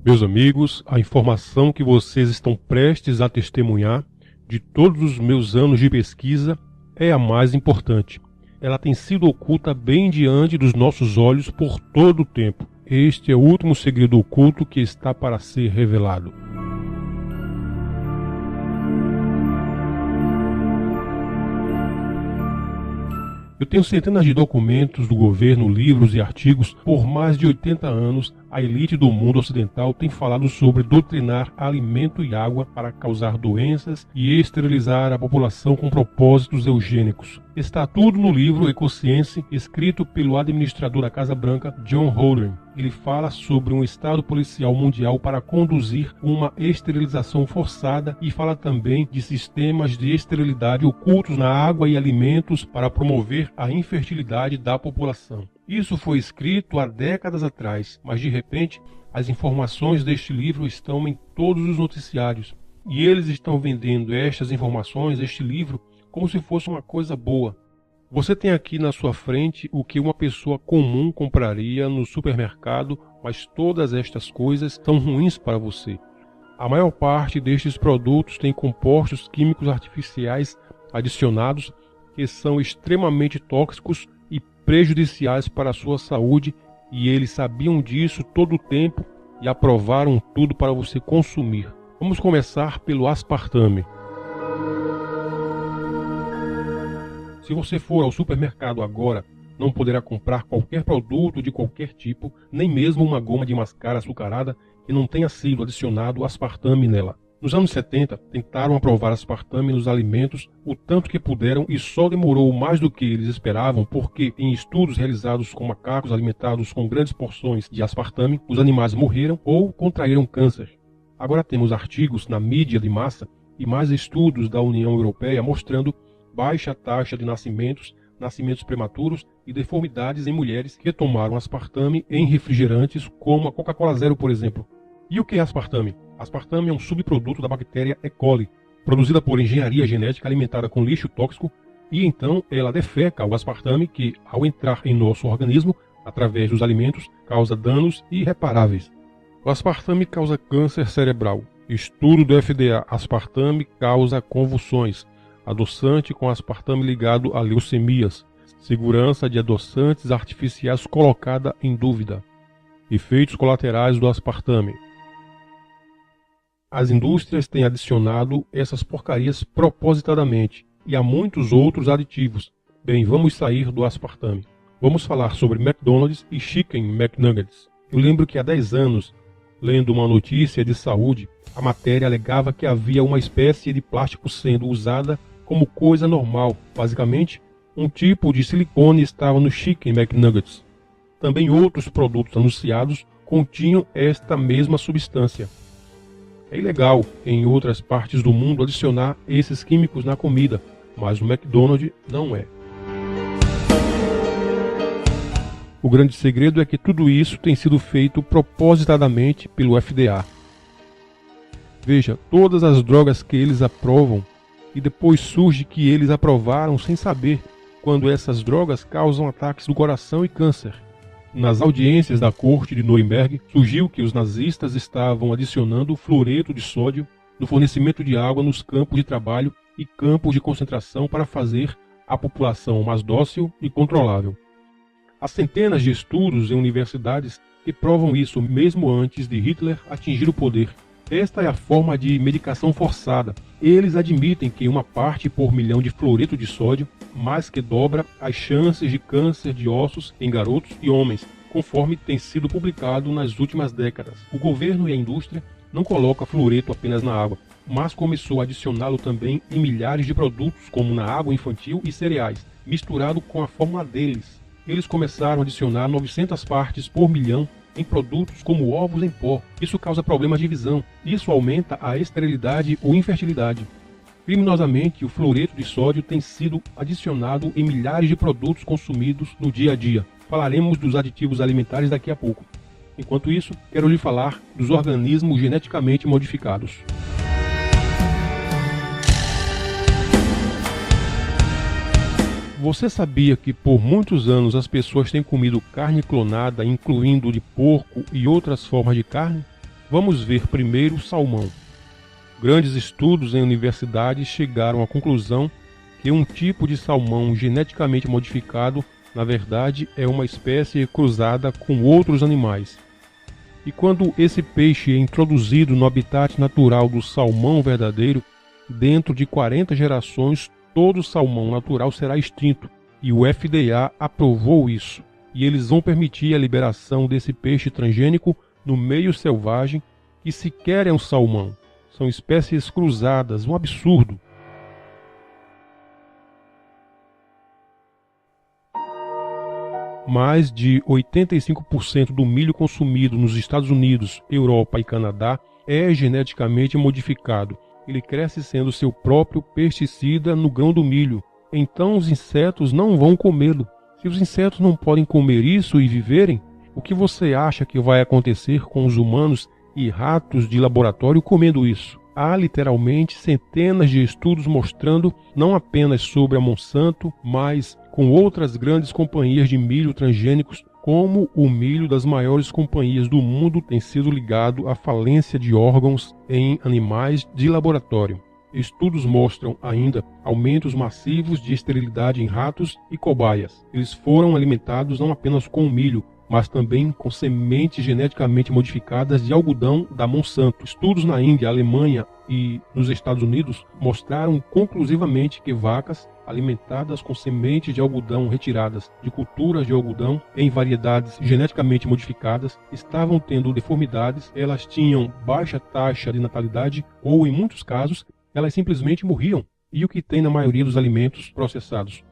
Meus amigos, a informação que vocês estão prestes a testemunhar de todos os meus anos de pesquisa é a mais importante. Ela tem sido oculta bem diante dos nossos olhos por todo o tempo. Este é o último segredo oculto que está para ser revelado. Eu tenho centenas de documentos do governo, livros e artigos. Por mais de 80 anos, a elite do mundo ocidental tem falado sobre doutrinar alimento e água para causar doenças e esterilizar a população com propósitos eugênicos. Está tudo no livro Ecociência, escrito pelo administrador da Casa Branca, John Holdren. Ele fala sobre um estado policial mundial para conduzir uma esterilização forçada e fala também de sistemas de esterilidade ocultos na água e alimentos para promover a infertilidade da população. Isso foi escrito há décadas atrás, mas de repente as informações deste livro estão em todos os noticiários. E eles estão vendendo estas informações, este livro, como se fosse uma coisa boa. Você tem aqui na sua frente o que uma pessoa comum compraria no supermercado, mas todas estas coisas são ruins para você. A maior parte destes produtos tem compostos químicos artificiais adicionados que são extremamente tóxicos e prejudiciais para a sua saúde, e eles sabiam disso todo o tempo e aprovaram tudo para você consumir. Vamos começar pelo aspartame. Se você for ao supermercado agora, não poderá comprar qualquer produto de qualquer tipo, nem mesmo uma goma de mascar açucarada que não tenha sido adicionado aspartame nela. Nos anos 70, tentaram aprovar aspartame nos alimentos o tanto que puderam e só demorou mais do que eles esperavam, porque em estudos realizados com macacos alimentados com grandes porções de aspartame, os animais morreram ou contraíram câncer. Agora temos artigos na mídia de massa e mais estudos da União Europeia mostrando baixa taxa de nascimentos prematuros e deformidades em mulheres que tomaram aspartame em refrigerantes como a Coca-Cola Zero, por exemplo. E o que é aspartame? Aspartame é um subproduto da bactéria E. coli, produzida por engenharia genética alimentada com lixo tóxico, e então ela defeca o aspartame que, ao entrar em nosso organismo, através dos alimentos, causa danos irreparáveis. O aspartame causa câncer cerebral. Estudo do FDA: aspartame causa convulsões. Adoçante com aspartame ligado a leucemias. Segurança de adoçantes artificiais colocada em dúvida. Efeitos colaterais do aspartame. As indústrias têm adicionado essas porcarias propositadamente, e há muitos outros aditivos. Bem, vamos sair do aspartame. Vamos falar sobre McDonald's e Chicken McNuggets. Eu lembro que há 10 anos, lendo uma notícia de saúde, a matéria alegava que havia uma espécie de plástico sendo usada como coisa normal. Basicamente, um tipo de silicone estava no Chicken McNuggets. Também outros produtos anunciados continham esta mesma substância. É ilegal em outras partes do mundo adicionar esses químicos na comida, mas no McDonald's não é. O grande segredo é que tudo isso tem sido feito propositadamente pelo FDA. Veja, todas as drogas que eles aprovam, e depois surge que eles aprovaram sem saber, quando essas drogas causam ataques do coração e câncer. Nas audiências da corte de Nuremberg, surgiu que os nazistas estavam adicionando fluoreto de sódio no fornecimento de água nos campos de trabalho e campos de concentração para fazer a população mais dócil e controlável. Há centenas de estudos em universidades que provam isso mesmo antes de Hitler atingir o poder. Esta é a forma de medicação forçada. Eles admitem que uma parte por milhão de fluoreto de sódio mais que dobra as chances de câncer de ossos em garotos e homens, conforme tem sido publicado nas últimas décadas. O governo e a indústria não colocam fluoreto apenas na água, mas começou a adicioná-lo também em milhares de produtos, como na água infantil e cereais, misturado com a fórmula deles. Eles começaram a adicionar 900 partes por milhão em produtos como ovos em pó. Isso causa problemas de visão. Isso aumenta a esterilidade ou infertilidade. Criminosamente, o fluoreto de sódio tem sido adicionado em milhares de produtos consumidos no dia a dia. Falaremos dos aditivos alimentares daqui a pouco. Enquanto isso, quero lhe falar dos organismos geneticamente modificados. Você sabia que por muitos anos as pessoas têm comido carne clonada, incluindo de porco e outras formas de carne? Vamos ver primeiro o salmão. Grandes estudos em universidades chegaram à conclusão que um tipo de salmão geneticamente modificado, na verdade, é uma espécie cruzada com outros animais. E quando esse peixe é introduzido no habitat natural do salmão verdadeiro, dentro de 40 gerações, todo salmão natural será extinto. E o FDA aprovou isso. E eles vão permitir a liberação desse peixe transgênico no meio selvagem, que sequer é um salmão. São espécies cruzadas, um absurdo. Mais de 85% do milho consumido nos Estados Unidos, Europa e Canadá é geneticamente modificado. Ele cresce sendo seu próprio pesticida no grão do milho. Então os insetos não vão comê-lo. Se os insetos não podem comer isso e viverem, o que você acha que vai acontecer com os humanos e ratos de laboratório comendo isso? Há literalmente centenas de estudos mostrando não apenas sobre a Monsanto, mas com outras grandes companhias de milho transgênicos, como o milho das maiores companhias do mundo tem sido ligado à falência de órgãos em animais de laboratório. Estudos mostram ainda aumentos massivos de esterilidade em ratos e cobaias. Eles foram alimentados não apenas com milho, mas também com sementes geneticamente modificadas de algodão da Monsanto. Estudos na Índia, Alemanha e nos Estados Unidos mostraram conclusivamente que vacas alimentadas com sementes de algodão retiradas de culturas de algodão em variedades geneticamente modificadas estavam tendo deformidades, elas tinham baixa taxa de natalidade ou, em muitos casos, elas simplesmente morriam. E o que tem na maioria dos alimentos processados?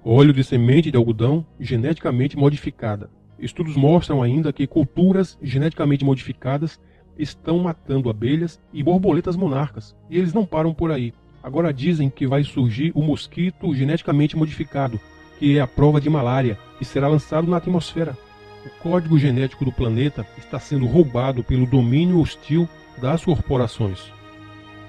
Óleo de semente de algodão geneticamente modificada. Estudos mostram ainda que culturas geneticamente modificadas estão matando abelhas e borboletas monarcas. E eles não param por aí. Agora dizem que vai surgir o mosquito geneticamente modificado, que é a prova de malária, e será lançado na atmosfera. O código genético do planeta está sendo roubado pelo domínio hostil das corporações.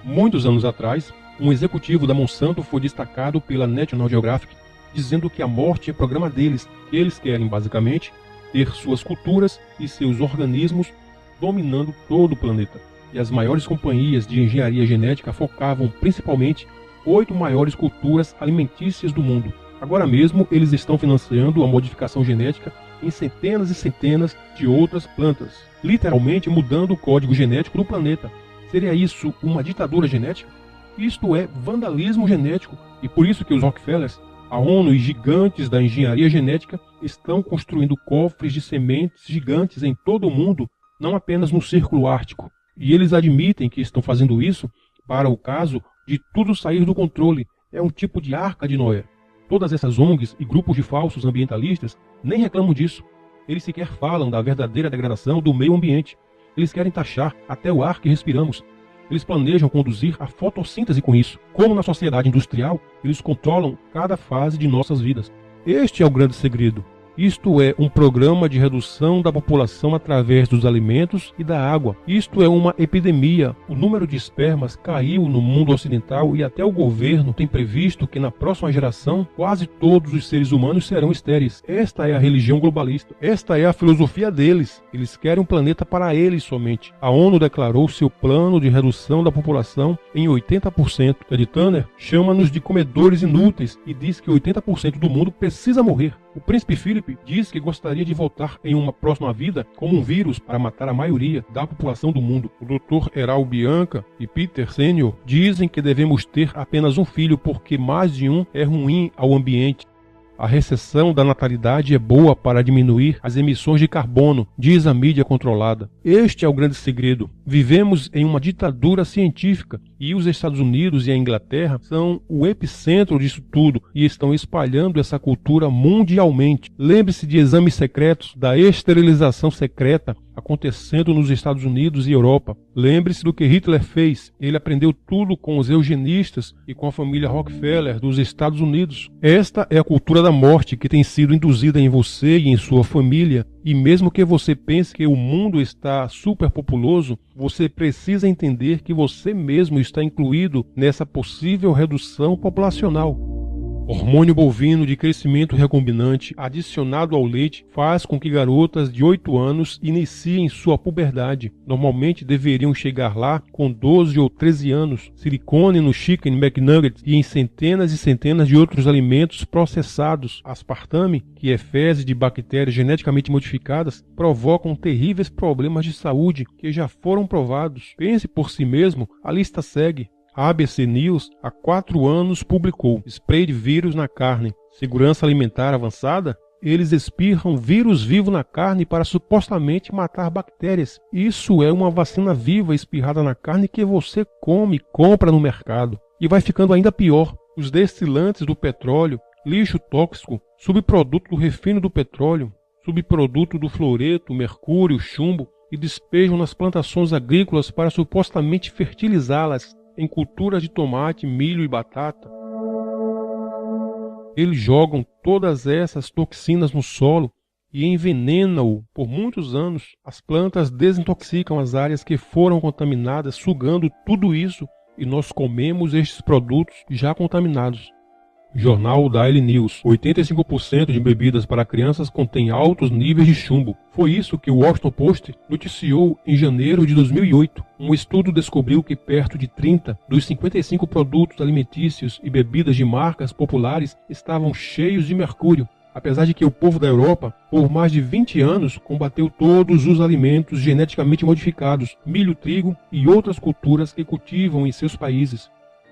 Muitos anos atrás, um executivo da Monsanto foi destacado pela National Geographic, dizendo que a morte é programa deles, que eles querem, basicamente, ter suas culturas e seus organismos dominando todo o planeta. E as maiores companhias de engenharia genética focavam principalmente 8 maiores culturas alimentícias do mundo. Agora mesmo, eles estão financiando a modificação genética em centenas e centenas de outras plantas, literalmente mudando o código genético do planeta. Seria isso uma ditadura genética? Isto é vandalismo genético, e por isso que os Rockefellers, a ONU e gigantes da engenharia genética estão construindo cofres de sementes gigantes em todo o mundo, não apenas no Círculo Ártico. E eles admitem que estão fazendo isso para o caso de tudo sair do controle. É um tipo de arca de Noé. Todas essas ONGs e grupos de falsos ambientalistas nem reclamam disso. Eles sequer falam da verdadeira degradação do meio ambiente. Eles querem taxar até o ar que respiramos. Eles planejam conduzir a fotossíntese com isso. Como na sociedade industrial, eles controlam cada fase de nossas vidas. Este é o grande segredo. Isto é um programa de redução da população através dos alimentos e da água. Isto é uma epidemia. O número de espermas caiu no mundo ocidental e até o governo tem previsto que na próxima geração quase todos os seres humanos serão estéreis. Esta é a religião globalista. Esta é a filosofia deles. Eles querem um planeta para eles somente. A ONU declarou seu plano de redução da população em 80%. Ted Turner chama-nos de comedores inúteis e diz que 80% do mundo precisa morrer. O príncipe Philip diz que gostaria de voltar em uma próxima vida como um vírus para matar a maioria da população do mundo. O Dr. Heral Bianca e Peter Senior dizem que devemos ter apenas um filho porque mais de um é ruim ao ambiente. A recessão da natalidade é boa para diminuir as emissões de carbono, diz a mídia controlada. Este é o grande segredo. Vivemos em uma ditadura científica e os Estados Unidos e a Inglaterra são o epicentro disso tudo e estão espalhando essa cultura mundialmente. Lembre-se de exames secretos, da esterilização secreta acontecendo nos Estados Unidos e Europa. Lembre-se do que Hitler fez. Ele aprendeu tudo com os eugenistas e com a família Rockefeller dos Estados Unidos. Esta é a cultura da morte que tem sido induzida em você e em sua família. E mesmo que você pense que o mundo está superpopuloso, você precisa entender que você mesmo está incluído nessa possível redução populacional. Hormônio bovino de crescimento recombinante adicionado ao leite faz com que garotas de 8 anos iniciem sua puberdade. Normalmente deveriam chegar lá com 12 ou 13 anos. Silicone no chicken McNuggets e em centenas e centenas de outros alimentos processados. Aspartame, que é fezes de bactérias geneticamente modificadas, provocam terríveis problemas de saúde que já foram provados. Pense por si mesmo, a lista segue. A ABC News, há 4 anos, publicou spray de vírus na carne. Segurança alimentar avançada? Eles espirram vírus vivo na carne para supostamente matar bactérias. Isso é uma vacina viva espirrada na carne que você come e compra no mercado. E vai ficando ainda pior. Os destilantes do petróleo, lixo tóxico, subproduto do refino do petróleo, subproduto do fluoreto, mercúrio, chumbo, e despejam nas plantações agrícolas para supostamente fertilizá-las em culturas de tomate, milho e batata. Eles jogam todas essas toxinas no solo e envenenam-o por muitos anos. As plantas desintoxicam as áreas que foram contaminadas, sugando tudo isso, e nós comemos estes produtos já contaminados. Jornal Daily News. 85% de bebidas para crianças contém altos níveis de chumbo. Foi isso que o Washington Post noticiou em janeiro de 2008. Um estudo descobriu que perto de 30 dos 55 produtos alimentícios e bebidas de marcas populares estavam cheios de mercúrio. Apesar de que o povo da Europa, por mais de 20 anos, combateu todos os alimentos geneticamente modificados, milho, trigo e outras culturas que cultivam em seus países.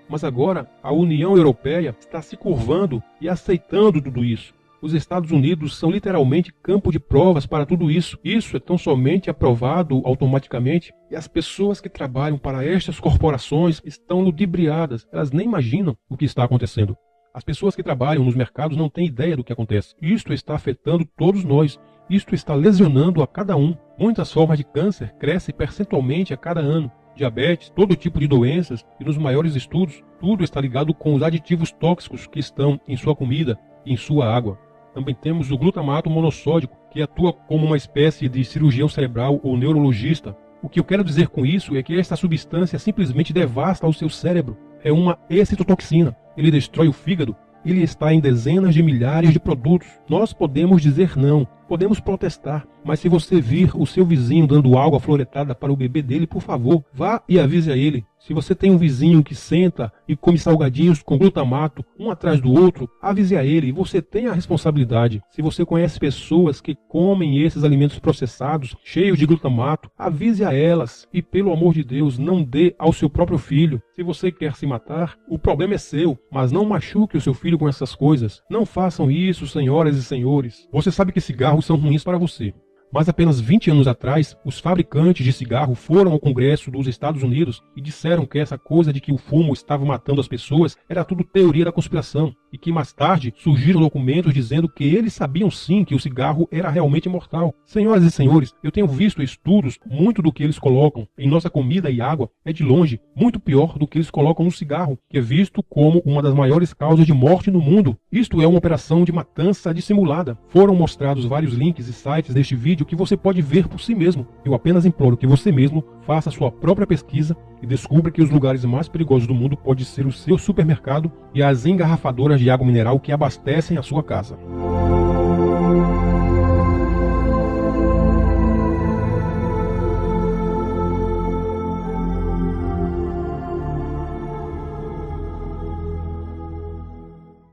Mas agora a União Europeia está se curvando e aceitando tudo isso. Os Estados Unidos são literalmente campo de provas para tudo isso. Isso é tão somente aprovado automaticamente. E as pessoas que trabalham para estas corporações estão ludibriadas. Elas nem imaginam o que está acontecendo. As pessoas que trabalham nos mercados não têm ideia do que acontece. Isto está afetando todos nós. Isto está lesionando a cada um. Muitas formas de câncer crescem percentualmente a cada ano. Diabetes, todo tipo de doenças, e nos maiores estudos, tudo está ligado com os aditivos tóxicos que estão em sua comida e em sua água. Também temos o glutamato monossódico, que atua como uma espécie de cirurgião cerebral ou neurologista. O que eu quero dizer com isso é que esta substância simplesmente devasta o seu cérebro. É uma excitotoxina. Ele destrói o fígado. Ele está em dezenas de milhares de produtos. Nós podemos dizer não, podemos protestar, mas se você vir o seu vizinho dando água fluoretada para o bebê dele, por favor, vá e avise a ele. Se você tem um vizinho que senta e come salgadinhos com glutamato, um atrás do outro, avise a ele, você tem a responsabilidade. Se você conhece pessoas que comem esses alimentos processados, cheios de glutamato, avise a elas e, pelo amor de Deus, não dê ao seu próprio filho. Se você quer se matar, o problema é seu, mas não machuque o seu filho com essas coisas. Não façam isso, senhoras e senhores. Você sabe que cigarros são ruins para você. Mas apenas 20 anos atrás, os fabricantes de cigarro foram ao Congresso dos Estados Unidos e disseram que essa coisa de que o fumo estava matando as pessoas era tudo teoria da conspiração, e que mais tarde surgiram documentos dizendo que eles sabiam sim que o cigarro era realmente mortal. Senhoras e senhores, eu tenho visto estudos, muito do que eles colocam em nossa comida e água é de longe muito pior do que eles colocam no cigarro, que é visto como uma das maiores causas de morte no mundo. Isto é uma operação de matança dissimulada. Foram mostrados vários links e sites deste vídeo que você pode ver por si mesmo. Eu apenas imploro que você mesmo faça a sua própria pesquisa e descubra que os lugares mais perigosos do mundo pode ser o seu supermercado e as engarrafadoras de água mineral que abastecem a sua casa.